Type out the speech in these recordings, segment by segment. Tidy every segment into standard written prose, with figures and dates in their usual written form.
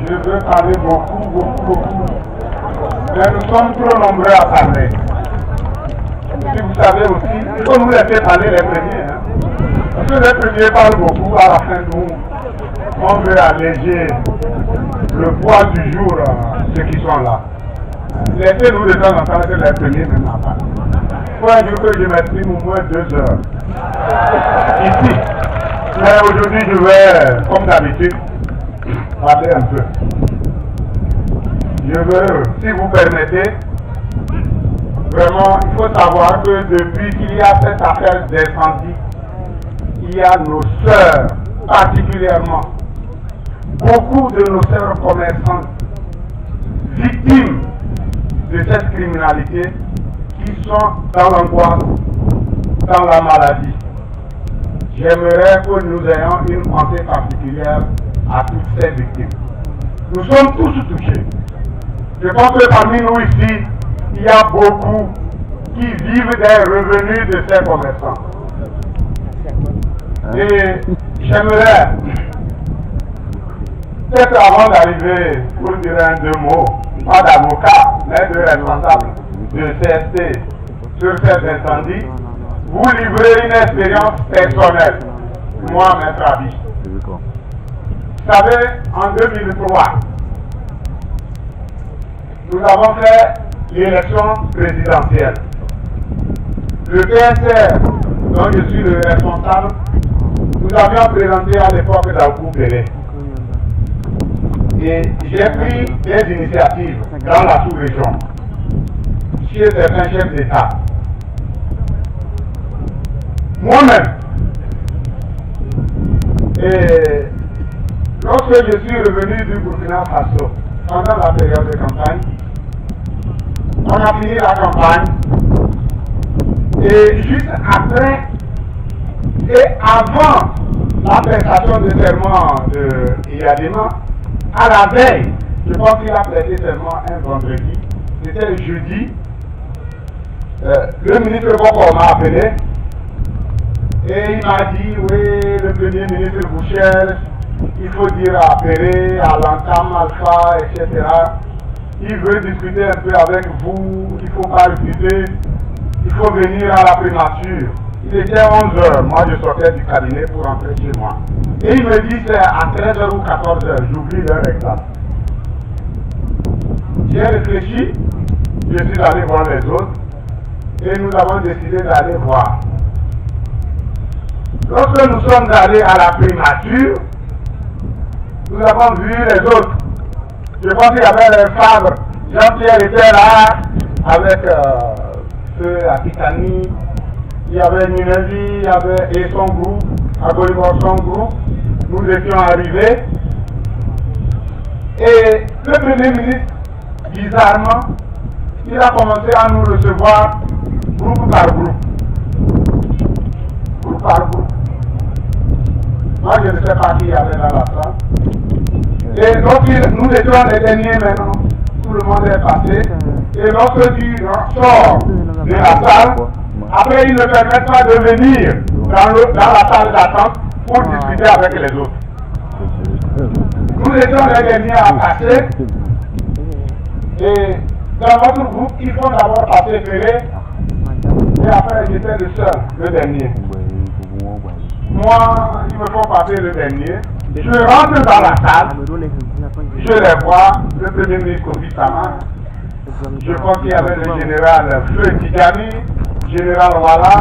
Je veux parler beaucoup. Mais nous sommes trop nombreux à parler. Si vous savez aussi, il faut nous laisser parler les premiers. Hein. Parce que les premiers parlent beaucoup, à la fin nous, on veut alléger le poids du jour, ceux qui sont là. Laissez-nous de temps en temps que les premiers même en parlent. Il faut un jour que je m'exprime au moins 2 heures. Ici. Mais aujourd'hui, je vais, comme d'habitude, parler un peu. Je veux, si vous permettez, vraiment, il faut savoir que depuis qu'il y a cette affaire d'incendie, il y a nos sœurs, particulièrement, beaucoup de nos sœurs commerçantes, victimes de cette criminalité, qui sont dans l'angoisse, dans la maladie. J'aimerais que nous ayons une pensée particulière à toutes ces victimes. Nous sommes tous touchés. Je pense que parmi nous ici, il y a beaucoup qui vivent des revenus de ces commerçants. Et j'aimerais, peut-être avant d'arriver, pour dire un deux mots, pas d'avocat, mais de responsable de CST sur cet incendie, vous livrer une expérience personnelle, moi, maître Abi. Vous savez, en 2003, nous avons fait l'élection présidentielle. Le PSR, dont je suis le responsable, nous avions présenté à l'époque d'Alcou Péré. Et j'ai pris des initiatives dans la sous-région, chez certains chefs d'État. Moi-même, et lorsque je suis revenu du Burkina Faso, pendant la période de campagne, on a fini la campagne, et juste après, et avant la prestation de serment de Iyadema, à la veille, je pense qu'il a prêté serment un vendredi, c'était le jeudi, le ministre Boko m'a appelé, et il m'a dit, oui, le premier ministre Bouchel, il faut dire à Péré, à l'entame, Alpha, etc. Il veut discuter un peu avec vous, il ne faut pas refuser, il faut venir à la primature. Il était 11 h, moi je sortais du cabinet pour rentrer chez moi. Et il me dit c'est à 13 h ou 14 h, j'oublie l'heure exacte. J'ai réfléchi, je suis allé voir les autres, et nous avons décidé d'aller voir. Lorsque nous sommes allés à la primature, nous avons vu les autres. Je pense qu'il y avait les Fabre. Jean-Pierre était là avec ceux à Kitani. Il y avait Ninevi, il y avait et son groupe, Agolibor son groupe. Nous étions arrivés. Et le Premier ministre, bizarrement, il a commencé à nous recevoir groupe par groupe. Groupe par groupe. Moi, je ne sais pas qui y avait dans la salle. Et lorsque nous étions les derniers maintenant, tout le monde est passé. Et lorsque tu sors de la salle, après ils ne permettent pas de venir dans la salle d'attente pour discuter avec les autres. Nous étions les derniers à passer. Et dans votre groupe, ils font d'abord passer Péré. Et après, j'étais le seul, le dernier. Moi, ils me font passer le dernier. Je rentre dans la salle, je les vois, le premier ministre Kofi Sama, je pense qu'il y avait le général Feu Tidjani, général Wala,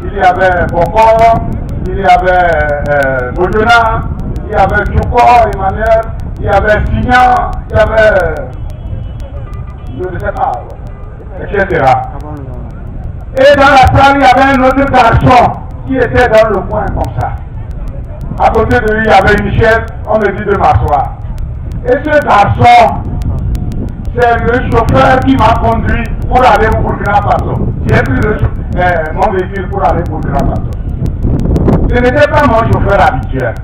il y avait Bokor, il y avait Bojona, il y avait Tchouko, Emmanuel, il y avait Signan, il y avait, je ne sais pas, etc. Et dans la salle, il y avait un autre garçon qui était dans le coin comme ça. À côté de lui, il y avait une chaise, on me dit de m'asseoir. Et ce garçon, c'est le chauffeur qui m'a conduit pour aller au Burkina Faso. J'ai pris mon véhicule pour aller au Burkina Faso. Ce n'était pas mon chauffeur habituel.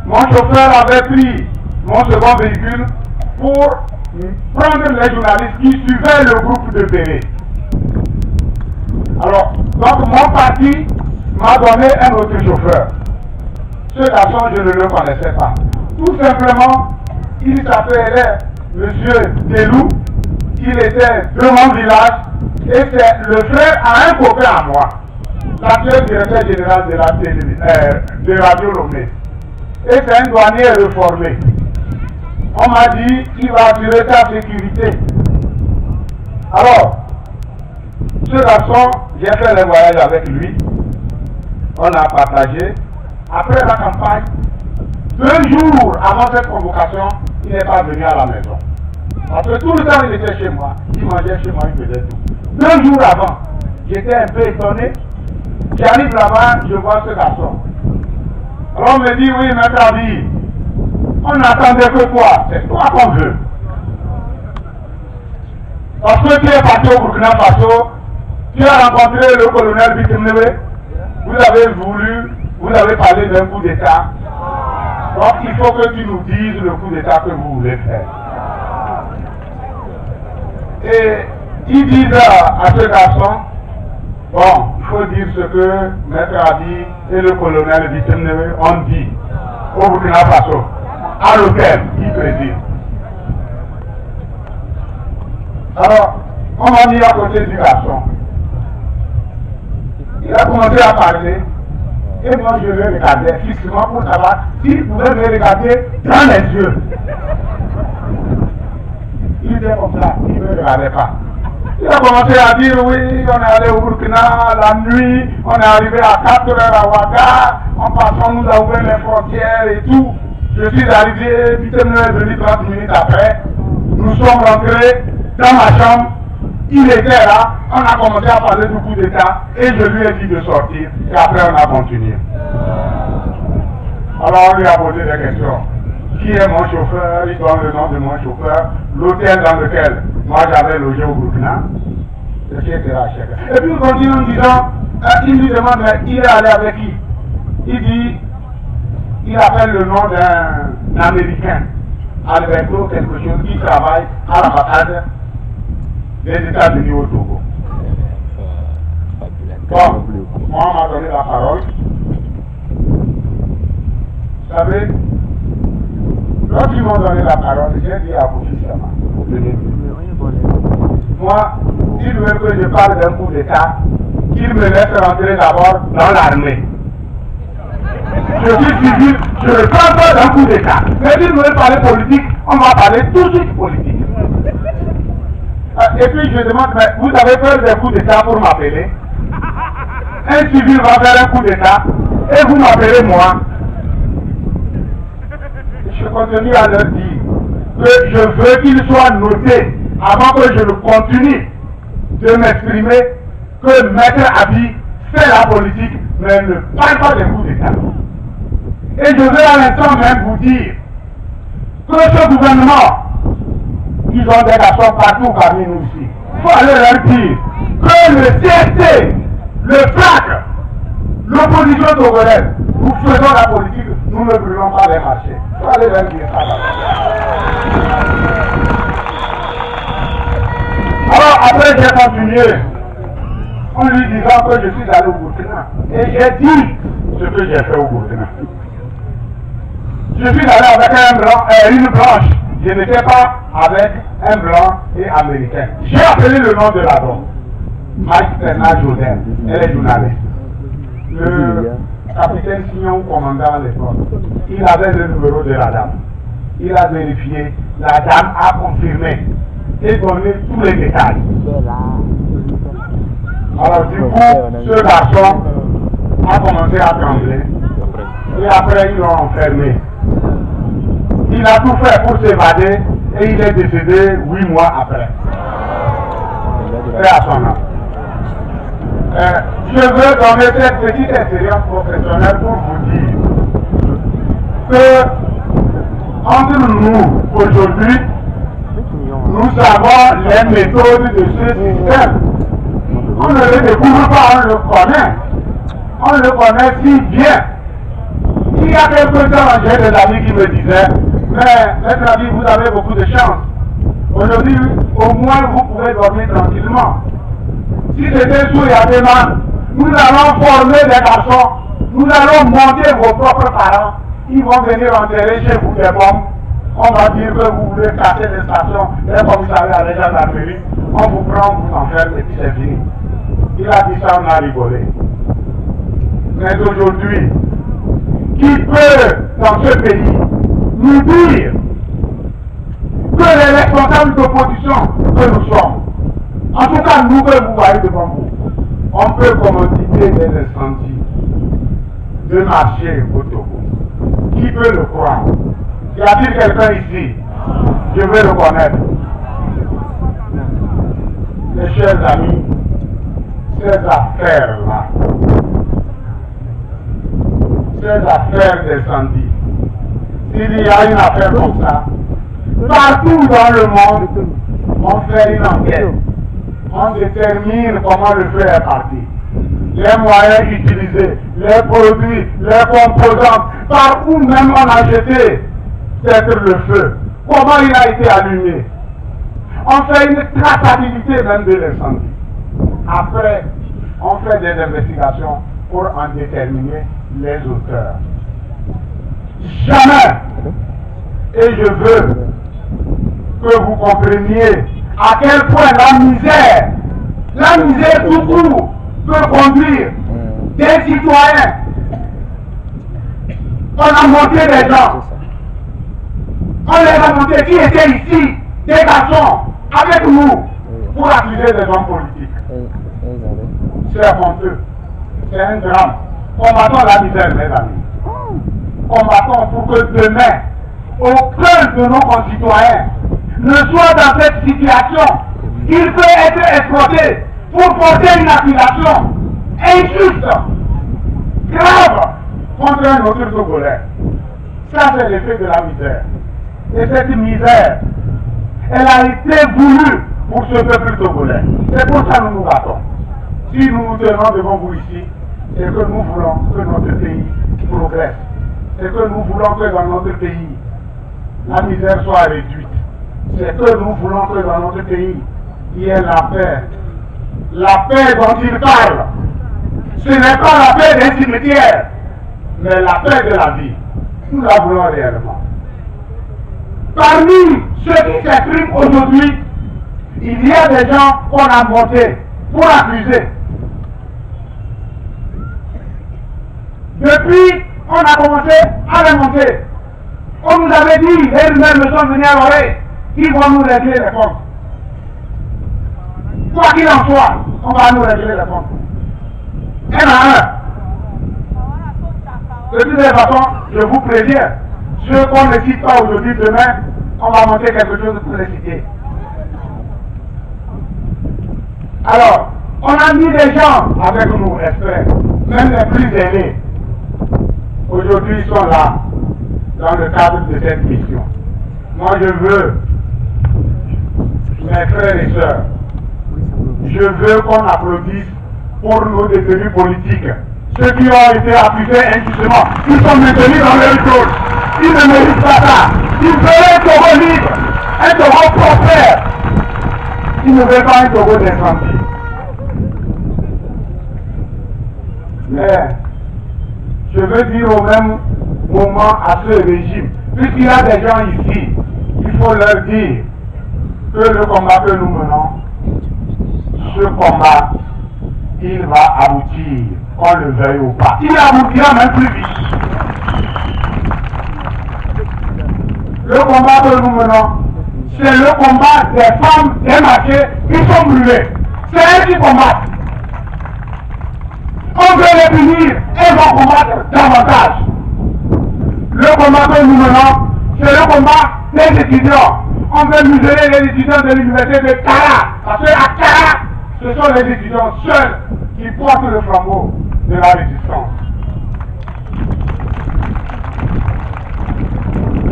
Mon chauffeur avait pris mon second véhicule pour prendre les journalistes qui suivaient le groupe de Péré. Alors, donc mon parti m'a donné un autre chauffeur. Ce garçon, je ne le connaissais pas. Tout simplement, Il s'appelait Monsieur Delou. Il était de mon village. Et c'est le frère à un copain à moi, l'actuel directeur général de la Radio Lomé. Et c'est un douanier réformé. On m'a dit qu'il va assurer ta sécurité. Alors, ce garçon, j'ai fait le voyage avec lui. On a partagé. Après la campagne, 2 jours avant cette convocation, il n'est pas venu à la maison. Parce que tout le temps, il était chez moi. Il mangeait chez moi, il faisait tout. 2 jours avant, j'étais un peu étonné. J'arrive là-bas, je vois ce garçon. Alors on me dit, oui, maître Abi, on n'attendait que toi. C'est toi qu'on veut. Parce que tu es parti au Burkina Faso, tu as rencontré le colonel Bitemnewe, vous avez parlé d'un coup d'État. Donc il faut que tu nous dises le coup d'État que vous voulez faire. Et ils disent à ce garçon, bon, il faut dire ce que Maître Abi et le colonel Bitemnewe ont dit au Burkina Faso, à l'hôtel, il préside. Alors, on m'a mis à côté du garçon. Il a commencé à parler, et moi je le regardais fixement pour savoir s'il pouvait me regarder dans les yeux. Il était comme ça, il ne me regardait pas. Il a commencé à dire, oui, on est allé au Burkina la nuit, on est arrivé à 4 heures à Ouaga, en passant, nous a ouvert les frontières et tout. Je suis arrivé, Bitemnewe est venu 30 minutes après. Nous sommes rentrés dans ma chambre. Il était là, on a commencé à parler du coup d'État et je lui ai dit de sortir et après on a continué. Alors on lui a posé des questions. Qui est mon chauffeur? Il donne le nom de mon chauffeur, l'hôtel dans lequel moi j'avais logé au Burkina, etc. Et puis il continue en disant, il lui demande, mais il est allé avec qui? Il dit, il appelle le nom d'un Américain, Alberto quelque chose, qui travaille à l'ambassade des États-Unis au Togo. Bon, moi on m'a donné la parole. Vous savez, lorsqu'ils m'ont donné la parole, j'ai dit à Bouchi Sama, moi, s'ils veulent que je parle d'un coup d'État, qu'ils me laissent rentrer d'abord dans l'armée. Je suis civil, je ne parle pas d'un coup d'État. Mais s'ils veulent parler politique, on va parler tout de suite politique. Et puis je demande, mais vous avez peur d'un coup d'État pour m'appeler? Un civil va faire un coup d'État et vous m'appelez moi. Je continue à leur dire que je veux qu'il soit noté avant que je ne continue de m'exprimer que Maître Abi fait la politique mais ne parle pas d'un coup d'État. Et je veux à l'instant même vous dire que ce gouvernement, ils ont des garçons partout parmi nous ici. Il faut aller leur dire que le CST, le FLAC, l'opposition togolaise, nous faisons la politique, nous ne brûlons pas les marchés. Il faut aller leur dire ça. Alors après j'ai continué en lui disant que je suis allé au Burkina. Et j'ai dit ce que j'ai fait au Burkina. Je suis allé avec une blanche. Je n'étais pas avec un blanc et américain. J'ai appelé le nom de la dame. Mike Bernard Joseph. Elle est journaliste. Le capitaine Signon, commandant à l'époque, il avait le numéro de la dame. Il a vérifié. La dame a confirmé et donné tous les détails. Alors du coup, ce garçon a commencé à trembler. Et après, ils l'ont enfermé. Il a tout fait pour s'évader et il est décédé 8 mois après. C'est à son âme. Je veux donner cette petite expérience professionnelle pour vous dire que entre nous, aujourd'hui, nous savons les méthodes de ce système. On ne le découvre pas, on le connaît. On le connaît si bien. Il y a quelques temps, j'ai des amis qui me disaient, mais maître Abi, vous avez beaucoup de chance. Aujourd'hui, au moins, vous pouvez dormir tranquillement. Si c'était sous Yadema, nous allons former des garçons, nous allons monter vos propres parents. Ils vont venir enterrer chez vous des bombes. On va dire que vous voulez casser les stations, les commissariats, les gendarmeries. On vous prend, on vous enferme et puis c'est fini. Il a dit ça, on a rigolé. Mais aujourd'hui, qui peut dans ce pays nous dire que les responsables d'opposition que nous sommes, en tout cas nous que vous voyez devant vous, on peut commoditer des incendies de marché au Togo. Qui peut le croire? Y a-t-il quelqu'un ici? Je veux le connaître. Mes chers amis, ces affaires-là, ces affaires d'incendie, s'il y a une affaire comme ça, partout dans le monde, on fait une enquête. On détermine comment le feu est parti. Les moyens utilisés, les produits, les composants, par où même on a jeté peut-être le feu, comment il a été allumé. On fait une traçabilité même de l'incendie. Après, on fait des investigations pour en déterminer les auteurs. Jamais, et je veux que vous compreniez à quel point la misère tout court peut conduire des citoyens. On a monté des gens. On les a montés qui étaient ici, des garçons, avec nous, pour accuser des hommes politiques. C'est honteux. C'est un drame. Combattons la misère, mes amis. Combattons pour que demain, aucun de nos concitoyens ne soit dans cette situation. Il peut être exploité pour porter une accusation injuste, grave, contre un autre Togolais. Ça, c'est l'effet de la misère. Et cette misère, elle a été voulue pour ce peuple togolais. C'est pour ça que nous nous battons. Si nous nous tenons devant vous ici, c'est que nous voulons que notre pays progresse. C'est que nous voulons que dans notre pays, la misère soit réduite. C'est que nous voulons que dans notre pays, il y ait la paix. La paix dont il parle, ce n'est pas la paix d'un cimetière, mais la paix de la vie. Nous la voulons réellement. Parmi ceux qui s'expriment aujourd'hui, il y a des gens qu'on a montés pour accuser. Depuis, on a commencé à les monter. On nous avait dit, les rumeurs me sont venues à l'oreille, qu'ils vont nous régler les comptes. Quoi qu'il en soit, on va nous régler les comptes. Un à un. De toutes les façons, je vous préviens, ceux qu'on ne cite pas aujourd'hui, demain, on va monter quelque chose pour les citer. Alors, on a mis des gens avec nous, exprès, même les plus aînés. Aujourd'hui, ils sont là, dans le cadre de cette mission. Moi, je veux, mes frères et sœurs, je veux qu'on applaudisse pour nos détenus politiques. Ceux qui ont été accusés injustement, ils sont maintenus dans leur chose. Ils ne méritent pas ça. Ils veulent un Togo libre, un Togo prospère. Ils ne veulent pas un Togo d'incendie. Mais je veux dire au même moment à ce régime, puisqu'il y a des gens ici, il faut leur dire que le combat que nous menons, ce combat, il va aboutir, qu'on le veuille ou pas. Il aboutira même plus vite. Le combat que nous menons, c'est le combat des femmes des marchés qui sont brûlées. C'est elles qui combattent. On veut les punir et vont combattre davantage. Le combat que nous menons, c'est le combat des étudiants. On veut museler les étudiants de l'université de Kara. Parce qu'à Kara, ce sont les étudiants seuls qui portent le flambeau de la résistance.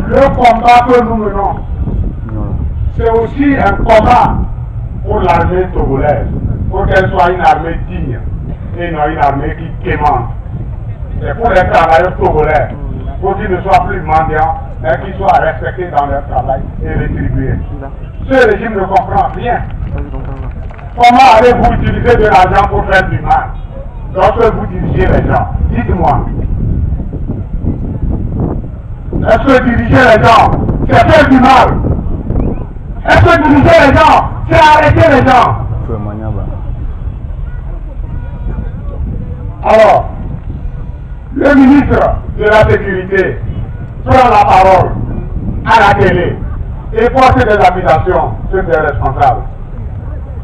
Le combat que nous menons, c'est aussi un combat pour l'armée togolaise, pour qu'elle soit une armée digne et non une armée qui quémande. C'est pour les travailleurs togolais, pour qu'ils ne soient plus mendiants, mais qu'ils soient respectés dans leur travail et rétribués. Ce régime ne comprend rien. Comment allez-vous utiliser de l'argent pour faire du mal lorsque vous dirigez les gens? Dites-moi. Est-ce que diriger les gens, c'est faire du mal. Est-ce que diriger les gens, c'est arrêter les gens? Alors, le ministre de la Sécurité prend la parole à la télé et porte des accusations sur des responsables.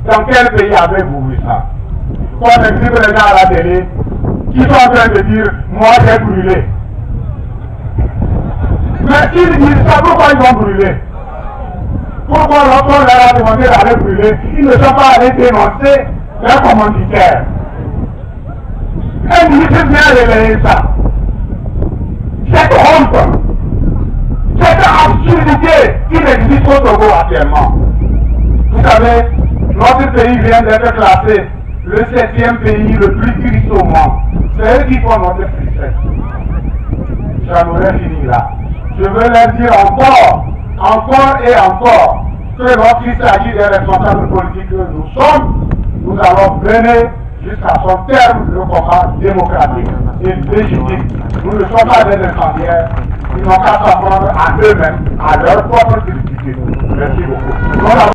Dans quel pays avez-vous vu ça? On exhibe les gens à la télé qui sont en train de dire « moi j'ai brûlé ». Mais s'ils disent ça, pourquoi ils ont brûlé? Pourquoi lorsqu'on leur a demandé d'aller brûler, ils ne sont pas allés dénoncer leurs commanditaires? Un ministre vient réveiller ça. Cette honte, cette absurdité qui existe au Togo actuellement. Vous savez, notre pays vient d'être classé le 7e pays le plus triste au monde. C'est eux qui font notre tristesse. J'en aurais fini là. Je veux leur dire encore et encore, que lorsqu'il s'agit des responsables politiques que nous sommes, nous allons mener jusqu'à son terme le combat démocratique et légitime. Nous ne sommes pas des incendiaires, ils n'ont qu'à s'en prendre à eux-mêmes, à leur propre critique. Merci beaucoup.